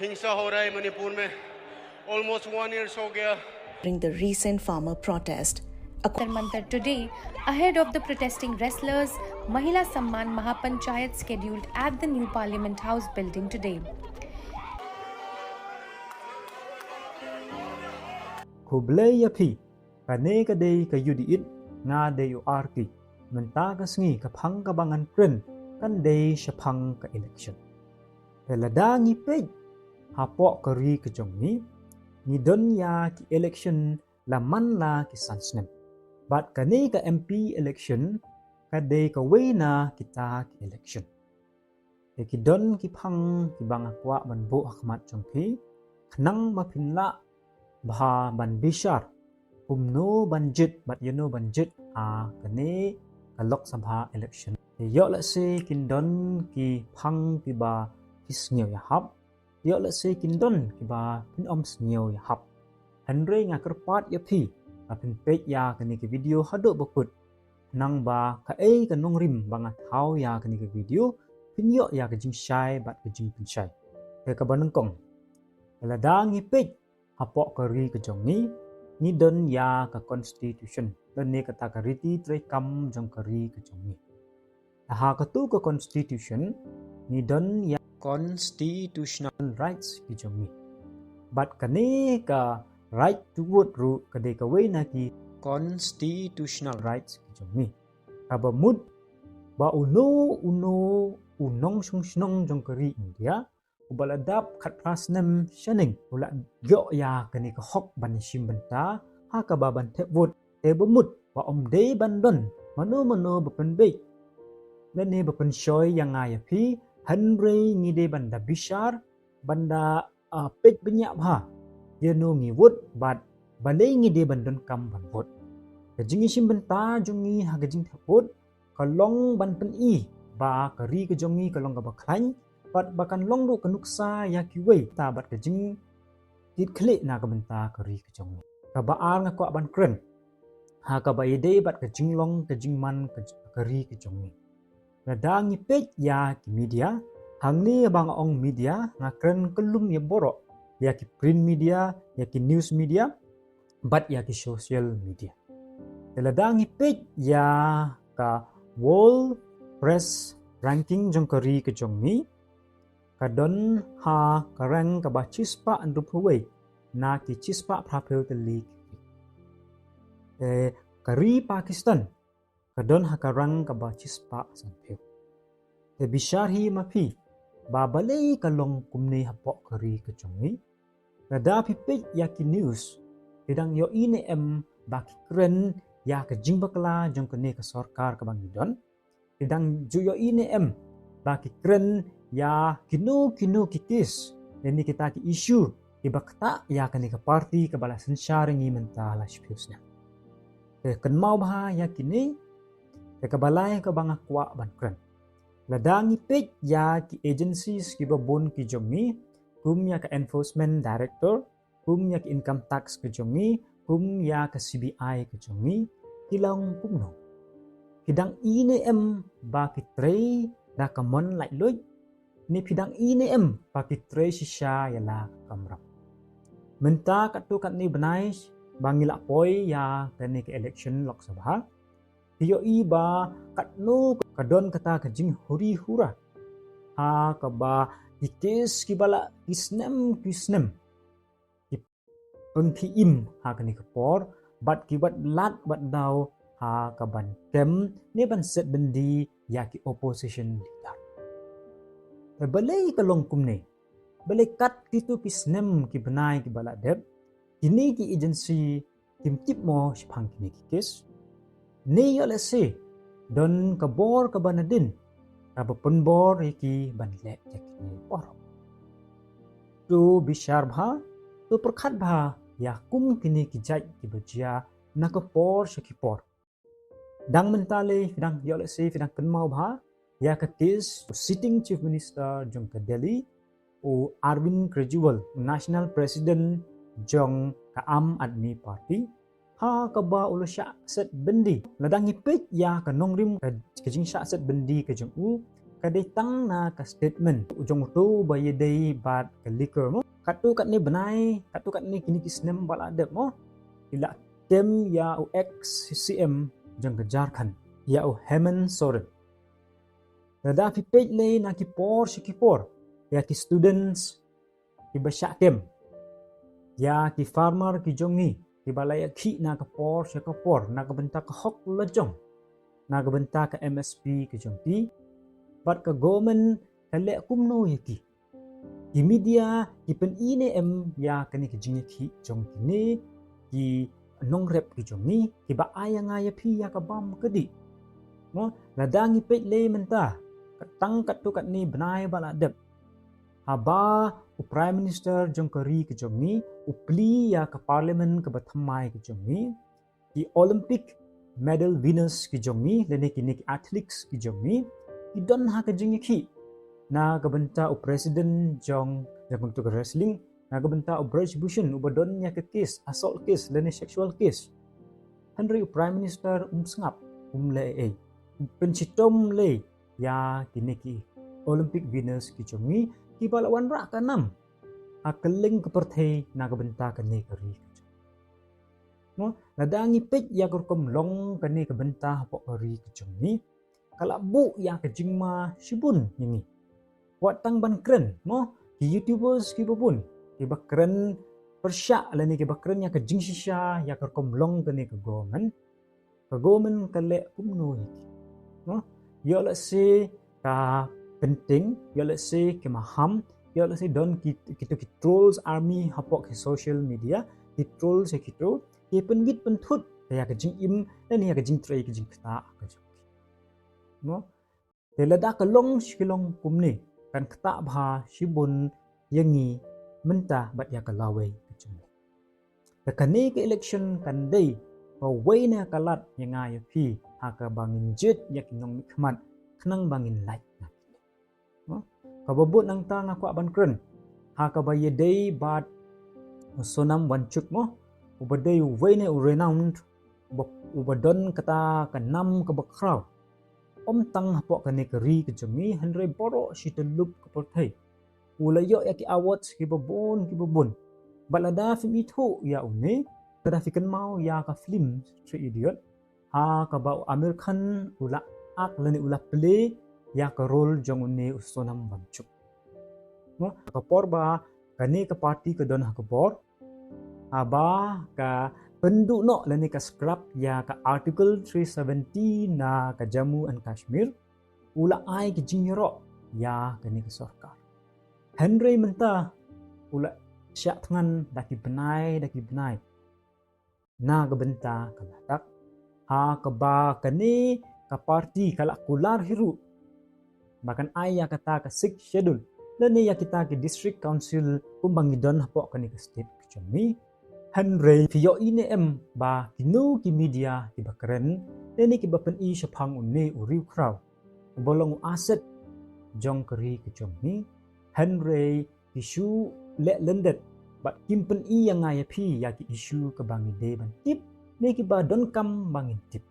हिंसा हो रहा है मणिपुर में almost 1 year हो गया. During the recent farmer protest, Mantar today, ahead of the protesting wrestlers, Mahila Samman Mahapanchayat scheduled at the new Parliament House building today. Kublai yapi, kane kadai kayudiit nga dayo arki, menta kasngi kapang kabangan kren, kan day syapang ka election. Telada ngipig, hapok kari kejong ni don ya ki election laman la ki sansnem. But kane ka MP election, kadai ka na kita ki election. Ki don ki pang ki bang akwa banbo hakmat jongpi, kanang mapinla Baha ban bishar umno banjit bat yuno banjit kane kalok sabha election yo la se kindon ki phang ki ba kisnyo ya hap yo la se kindon ki ba pin om snyo ya hap hanre nga kerpat ya phi apin page ya kane ki video hado bakut nang ba ka kanong rim banga thau ya kane ki video pin yo ya ka jing shai bat ka jing pin shai ka banang kong la dangi page hapok kari kejong ni don ya ka constitution don ni kata kariti tre kam jong kari kejong ni ha katu ka constitution ni don ya constitutional rights kejong ni but kane ka right to vote ru kade ka we na ki constitutional rights kejong ni ka ba mud ba uno unong sung jong kari India ubaladap kat prasnem shaning ula gyo ya kani ka hok ban shimbenta ha ka baban te vot te bumut wa om de bandon mano bapen be lene bapen shoy yang aya phi hanre ngi de banda bishar banda pet benya bha ye no ngi vot bat bale ngi de bandon kam ban vot ka jingi shimbenta jungi ha ka jing te vot kalong ban pen I ba kari ka jongi kalong ka baklan bat bakan long do kanuksa ya kiwe ta bat ka jing tit khle na ka benta kari ka jong ka ba ar nga ko ban kren ha ka ba ide bat ka jing long ka jing man ka kari ka jong na dangi pej ya ki media hangni bang ong media nga kren kelum ya borok ya ki print media ya ki news media bat ya ki social media la dangi pej ya ka world press ranking jong kari ka jong kadon ha karang kaba chispa andrup huwei na ki chispa prapel teli kari Pakistan kadon ha karang kaba chispa sanpeu te bishar hi mapi babalei kalong kumne hapok kari kejongi nada pipik yaki news tidang yo ine baki kren ya ke jingbakla jong kene ke sarkar ka bangidon tidang juyo ine baki kren ya kinu kikis ini kita ki isu ibakta ya kani ka party ka bala sensharingi mentala spiusnya ken mau bah ya kini ka balai ka banga kwa ban kren ladangi pej ya ki agencies ki babon ki jongi kum ya ka enforcement director kum ya ki income tax ki jongi kum ya ka CBI ki jongi kilang kumno kidang ine ba ki trei da kamon lai loy ni pidang ini pakai tre shisha yala kamram menta katu kat ni benais bangila poi ya kani ke election lok sabha hiyo iba kat no kadon kata kajing huri hura ha ka ba ikis kibala kisnem pengki ha kani ke por bat kibat lat bat dau ha ka ban kem ni ban set bendi ya ki opposition leader balai kalong kumne balai kat kitu kisnem ki benai ki bala deb kini ki agency timtip mo sipang kini kikis ne yo lese don kabor ka banadin ka penbor ki banle yakni por tu bishar bha tu perkhat bha ya kum kini ki jai ki bajia na ka por shakipor dang mentale dang yo lese dang kenmau bha ya ka case sitting chief minister jong ka Delhi o Arvind Kejriwal national president jong ka Aam Aadmi Party ha ka ba ulo sya set bendi ladang ipik ya ka nongrim ka jing sya set bendi ka jong u kadai tang na ka statement ujung tu baye dei bat ka liquor mo katu kat ni benai katu kat ni kini kisnem bala adep mo ila tem ya u ex CCM jang kejar kan ya u Hemen Soren da fi page le na ki por shi ki por ya ki students ki bashakem ya ki farmer ki jongi ki balaya ki na ka por shi ka por na ka bentak hok lejong na ka bentak MSP ki jongti bat ka government kale kumno yaki ki media ki pen ine ya kani ki jingi ki jong kini ki nong rep ki jong ni ki ba aya nga ya pi ya ka bam kedi mo ladangi pet le menta katang kat tu kat ni benai bala dep haba u prime minister jong kari ki jong ni u pli ya ka parliament ka bathamai ki jong ni ki olympic medal winners ki jong ni lene ki athletes ki jong ni idon ha ka jingi ki na gabenta o president jong jang tu wrestling na gabenta o British Bushon ubadon nya ke case assault case lene sexual case Henry prime minister sngap le pensitom le ya kiniki Olympic winners ki jongi ki balawan ra kanam akeling ke perthei na gabenta ka ne kari mo ladangi pek ya kurkom long kani gabenta po kari ki jongi kala bu ya ke jingma shibun ini watang ban kren mo ki youtubers ki babun ki bakren persya lani ki bakren ya ke jing shisha ya kurkom long kani ke gomen kale kumno iki no yo let's say ka penting yo let's say ke maham yo let's say don kita trolls army hapok ke social media ki troll se kito ki penwit pentut ya ke jing im dan ya ke jing tray ke jing kta no telada kalong shilong kumni kan kta bha shibun yangi menta bat ya kalawe kecung kani ke election kan dei way na kalat yang ayo pi haka bangin jet yak nong nikmat knang bangin light no kababut nang tang aku aban kren haka baye dei bat sonam wancuk mo ubadei way na renowned ubadon kata kanam kabakraw tang hapok kani keri kejengi Henry borok si telup kepertai ulayo yaki awards ki babon balada film itu ya une kada fikan mau ya ka film Three Idiot ha ka ba American ula ak lani ula play ya ka role jong une usonam bancuk no ka porba kani ka party ka don ha ka bor aba ka penduk no lani ka scrap ya ka article 370 na ka Jammu and Kashmir ula ai ki jingyro ya kani ka sarkar Henry menta ula syak tangan daki benai na gabenta kalatak ha kaba kani ka party kalak kular hiru bahkan ayah kata ka 6 schedule lani ya kita ke district council kumbangidon hapok kani ka state kecami Henry piyo ini ba kinu ki media ki bakren lani ki bapen i syapang unne uriu kraw bolong aset jong keri kecami Henry isu le lendet bat kimpen i yang ngaya pi ya ki isu ke bangi de ban tip ne ki ba don kam bangin tip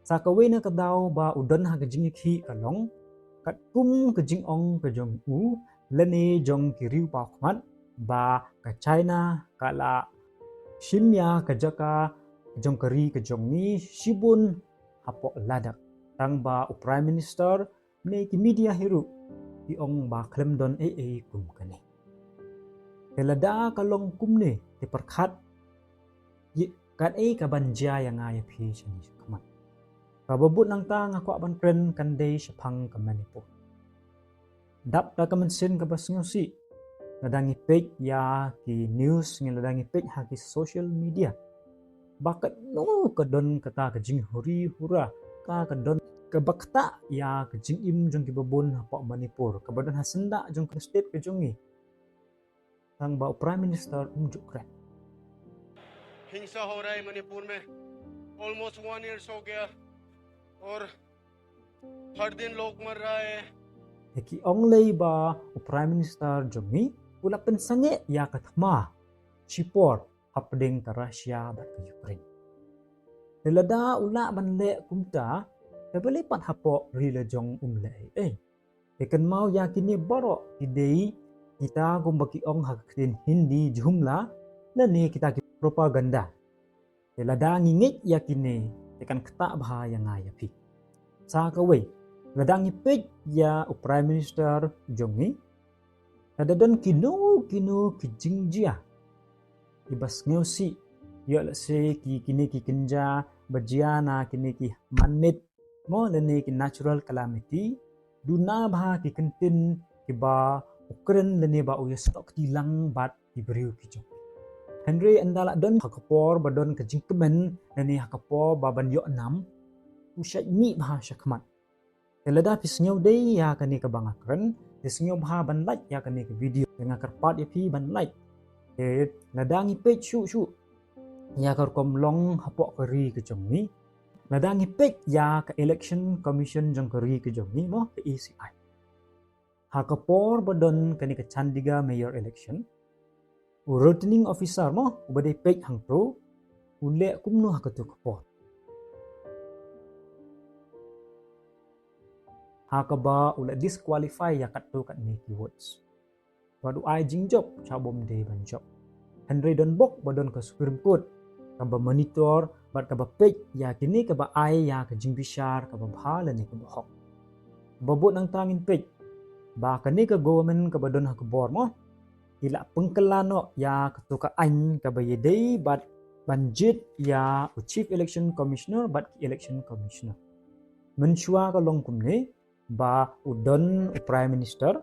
sakawe na kadau ba udon ha ke jing ki kalong kat kum ke jing ong ke jong u lene jong ki riu pa khmat ba ka China kala shimya ka jaka jong keri ke jong ni shibun hapok ladak tang ba u prime minister ne ki media hiru di ong ba klem don kum kani kelada kalong kumne ti perkhat kat ka banja yang ngaya pi chani kamat kababut nang tang aku aban kren kan dei syapang ka Manipur dap ta kamansin ka basngosi ladangi page ya ki news ngi ladangi page ha ki social media bakat no ka don kata ka jing huri hura ka don ke bakta ya ke jing im jong ki babon hapok Manipur ke badan hasenda jong ke state ke jongi tang ba prime minister unjuk kren हिंसा हो रहा है मणिपुर में ऑलमोस्ट 1 year हो गया और हर दिन लोग मर रहा है ki ong lei ba prime minister jongi ula pensange ya kathma chipor hapding ka Russia bat ka Ukraine lelada ula ban le kumta tabali pat hapo rile jong le Ikan mau yakin ni borok idei kita bagi ong hakatin hindi jumlah dan ni kita propaganda. Ladang ingit yakin ni ikan ketak bahaya ngaya pi. Sa kawai ladang ipit ya Prime Minister Jongi ada don kino kijing jia. Ibas ngeusi ya lase kini kenja berjiana kini manmade mo leni natural calamity duna bah kentin kiba ukren leni ba uya stok tilang bat diberiu kijong. Henry andala don hakapor badon kejing kemen leni hakapor baban yo 6 usai mi bah syakmat. Telada pisngeu dei ya kani kabangakren pisngeu bah ban like ya kani ke video dengan kerpat ya pi ban like. Ladang ipet syu ya karkom long hapok keri kejong ni. Ladang ipet ya ke election commission jong keri kejong ni mo ke ECI. Hakapor badon kani ke Chandigarh mayor election. Returning officer mo ubade pek hang tu ule kumnu hakatu kapor. Hakaba ule disqualify ya katu kat ni keywords. Wadu ai jingjok cabom de ban job. Henry don bok badon ke Supreme Court kaba monitor bat kaba pek ya kini kaba ai ya ke jingbishar kaba bhala ni kaba hok. Babut nang tangin pek ba kani ke government kaba don hakabor mo ila pengkelano ya ketuka ain kaba yedei bat banjit ya chief election commissioner bat election commissioner. Mensua ka longkum ni ba udon prime minister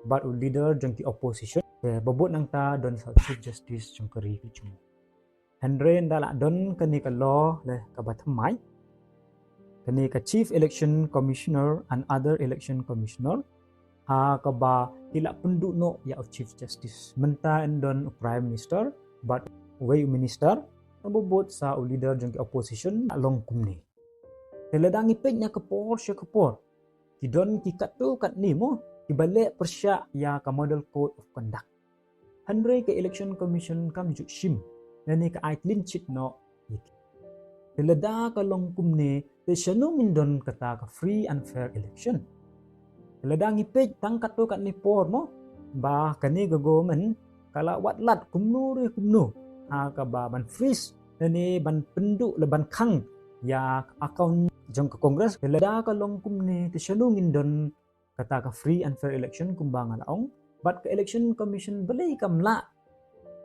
bat leader jong ki opposition babut nang ta don sa chief justice jong keri ki Henry ndala don kani ka law le ka batmai kani ka chief election commissioner and other election commissioner ha ka ba ila penduk no ya chief justice menta don prime minister but way minister babut sa leader jong ki opposition long kumni teladang ipek nya kapor sya kapor kidon ki katu kat ni mo ibalik persya ya ka model code of conduct Henry ke election commission kam juk shim nani ka ai clean sheet no telada ka long kumni te syanu mindon kata ka free and fair election telada ngipej tang katu kat ni por mo ba kani ga government kala watlat kumnu ha ka ba ban freeze nani ban penduk le ban khang ya account jong ka kongres telada ka long kumni te syanu mindon kata ka free and fair election kumbang alaong but ka election commission balai kamla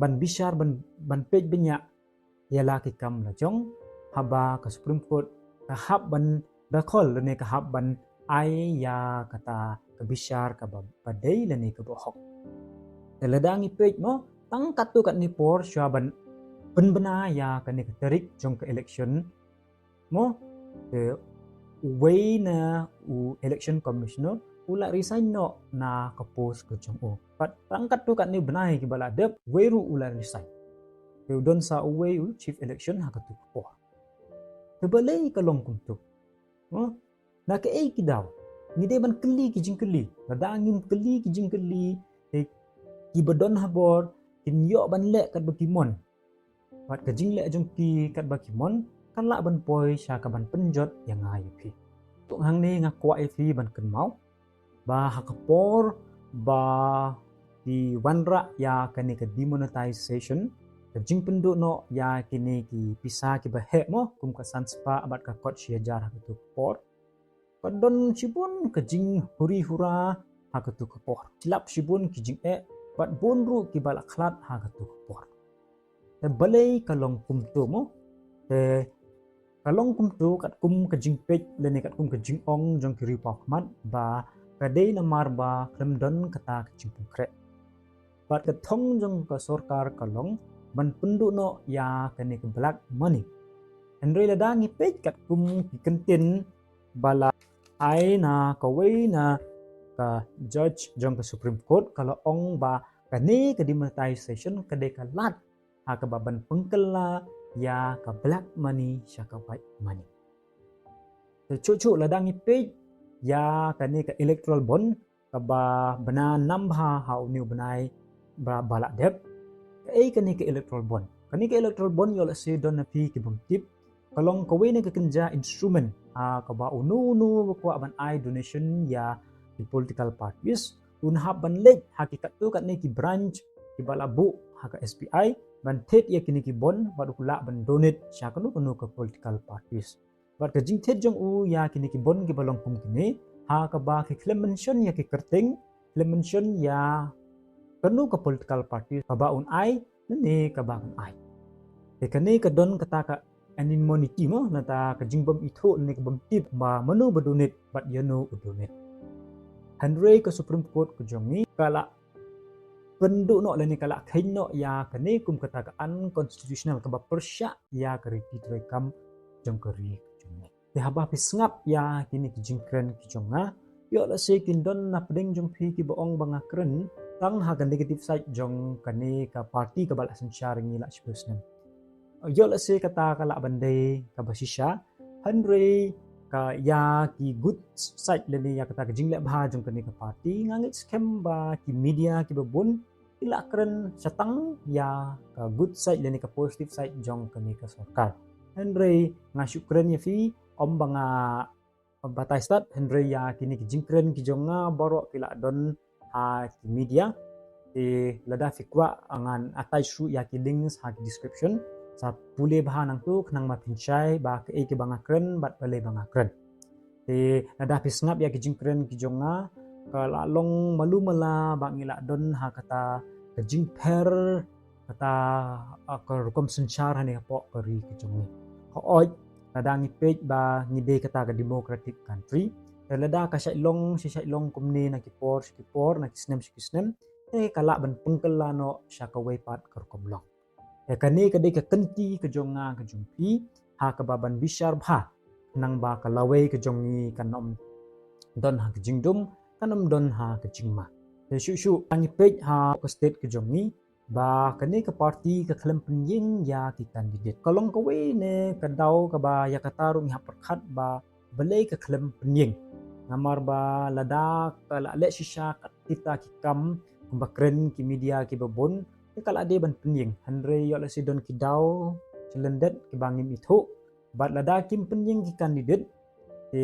ban bishar ban pej banyak ialah ki kam la jong haba ka Supreme Court ka hab ban bakol ne ka hab ban ai ya kata ka bishar ka badai le ne ka bohok teladang ipej mo tang katu kat ni por syaban penbena ya ka ne ka terik jong ka election mo the way na election commissioner ula resign no na kapos ke jong o pat tangkat tu kat ni benai ki bala dep weru ula resign ke don sa away chief election ha katu po te balai ka long kum tu na ke ai ki daw ni de ban keli ki jing keli ladangim keli ki jing keli ki badon habor kin yo ban le kat bakimon pat ka jing le jong ki kat bakimon kan la ban poi sya ka ban penjot yang ngai pi tu hang ni ngakwa fi ban ken mau ba hakapor ba di wanra ya kani ke demonetization ke jing penduk no ya kini ki pisa ki bahek mo kum ka sanspa abat ka kot syajar hatu por padon sibun ke jing huri hura hatu por silap sibun ki jing bat bonru ki balak khlat hatu por te balai kalong kum tu mo te kalong kum tu kat kum ke jing pej leni kat kum ke jing ong jong kiri pakmat ba kadai na marba klemdon kata kecimpung krek. Bat ketong jong ke sorkar kalong ban penduk no ya kene ke black money. Henry ladang ipej kat kum kentin bala ai na kawai na ka judge jong ke Supreme Court kalau ong ba kene ke demonetization kadai ka lat ha ka baban pengkela ya ka black money sya ka white money. Cucu ladang ipej ya kani ka electoral bond ka ba bana nambha ha uniu banai ba balak dep ai kani ka electoral bond yo la se don na pi ki bum tip kalong ka we ne ka kenja instrument ha ka ba unu ko ban ai donation ya ki political parties unha ban lek hakikat tu kat ni ki branch ki balabu haka SPI ban thet ya kini ki bon bad kula ban donate sya kanu ke political parties bad ka jing thet jong u ya kini ki bon ki balong kum kini ha ka ba ki claim mention ya ki kerting claim mention ya kanu ke political parties ka ba un ai ni ka ba un ai e kani ka don kata ka anonymity mo nata ka jingbam itho ni ka bam tip ba manu ba donate bad yano donate Henry ke Supreme Court ke jongi kala penduk no lani kala khain no ya kani kum kata ka unconstitutional ka ba persya ya keriti trekam jong keri jongi de haba pisngap ya kini ki jingkren ki jonga yo la se kin don na pedeng jong phi ki boong banga kren tang ha ka negative side jong kani ka party ka bala sanchar ngi la spesnen yo la se kata kala bandai ka basisha Henry ka ya ki good side leni ya kata ka jingle bha jong kani ka party ngangit scam ba ki media ki babun ila keren satang ya ka good side leni ka positive side jong kani ka sarkar Henry nga syukren ya fi om banga batai start Henry ya kini ki jingkren ki jonga boro pila don ha ki media lada fikwa angan atai su ya ki links ha ki description sa pule bahan nang tu kenang ma pinchai ba ke ke banga kren bat bale banga kren nada pisngap ya ki jingkren ki jonga ka la long malu mala ba ngila don ha kata ke jingper kata ka rukom senchar hani po kari ki jongi ko oi nada ngi page ba ngide kata ka democratic country lada ka sai long kumni na ki por na kisnem kala ban pengkelano sya ka wei pat ka rukom long kani kadai ka kenti ke jonga ke jumpi ha ka baban bishar bha nang ba ka lawei ke jongi kanom don ha ke jingdum kanom don ha ke jingma shu angi page ha ka state ke jongi ba kani ka party ka khlem penying ya ki candidate kalong ka wei ne ka dau ka ba ya ka tarung ha perkhat ba belai ka khlem penying ngamar ba lada ka la le shisha kita ki kam kumbakren ki media ki babon kala ade ban penying Henry yo la sidon ki daw celendet ki bangim itho bat lada kim penying ki kandidat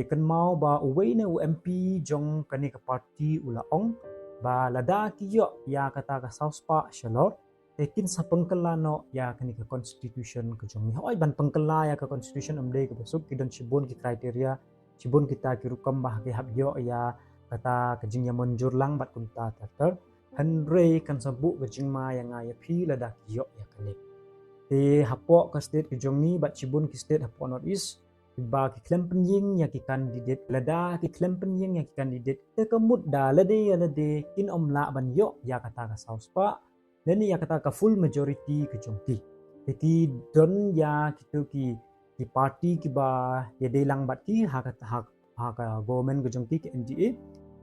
kan mau ba uwei ne UMP jong kani ka party ula ong ba lada ki yo ya kata ka sauspa shalor kin sa pengkelano ya kani ka constitution ke jong ni hoi ban pengkela ya ka constitution amde ke besuk ki don sibun ki kriteria sibun kita ki rukam bah ki hab yo ya kata ke jing ya monjur lang bat kunta ter Henry kan sabuk ke jingma yang ngaya pi lada kiyok ya kani hapok ke state ke jongi bat cibun ki state hapok north east ba ki klem penying ya ki kandidat lada ki klem penying ya ki kandidat te kemut da lade kin om la ban yo ya kata ka south pa dan ya kata ka full majority ke jongki jadi don ya kitu ki party ki ba ya delang bat ki ha ka government ke jongki ke NDA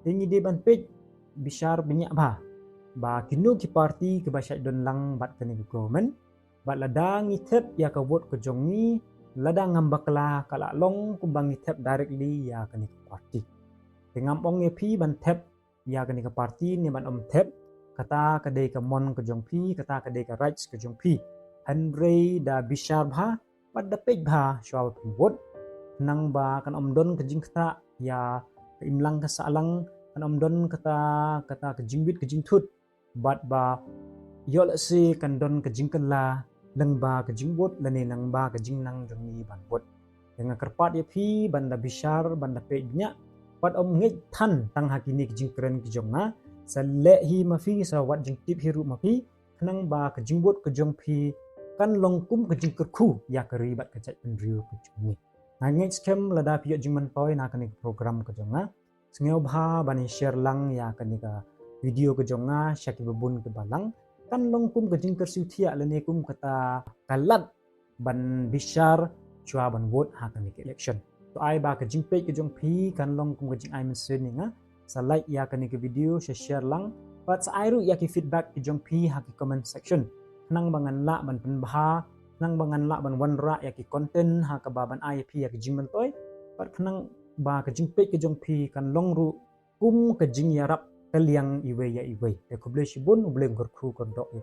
tengi de ban page bishar banyak ba kinu ki party ke basyat don lang bat kani government bat ladang itep ya ka vote ke jongi ladang ngambakla kala long kumbang itep directly ya kani ke party tengam ong ye pi ban tep ya kani ke party ni ban om tep kata kadai ke mon ke jongpi kata kadai ke rights ke jongpi Henry da bishar bha bat da page bha shwa pi vote nang ba kan om don ke jingkta ya ke imlang ke salang kan om don kata ke jingbit ke jingtut bat ba yol si kan don ke jingkan la leng ba ke jingbot lane nang ba ke jingnang jongi ban bot dengan kerpat ya pi banda bishar banda penya pat om ngej than tang hakini ke jingkren ke jonga sale hi mafi sa wat jingtip hiru mafi nang ba ke jingbot ke jong pi kan longkum ke jingker khu ya ke ribat ke chat penriu ke jongi ngej scam lada pi jingman toy na kani program ke jonga sengeu bha bani share lang ya kani ka video ke jonga syaki bebun ke balang kan longkum ke jingker siutia lene kum kata kalat ban bishar chua ban vote ha kan election to ai ba ke jingpe ke jong pi kan longkum ke jing ai mensen nga sa like ya kan ke video share lang pat sa airu ya ki feedback ke jong pi ha ki comment section nang bangan la ban penbha nang bangan la ban wanra ya ki content ha ka baban ai pi ya ke jingman toy pat nang ba ke jingpe ke jong pi kan longru kum ke jing yarap kaliang iwe ya iwe de kuble shibun uble ngorku kondok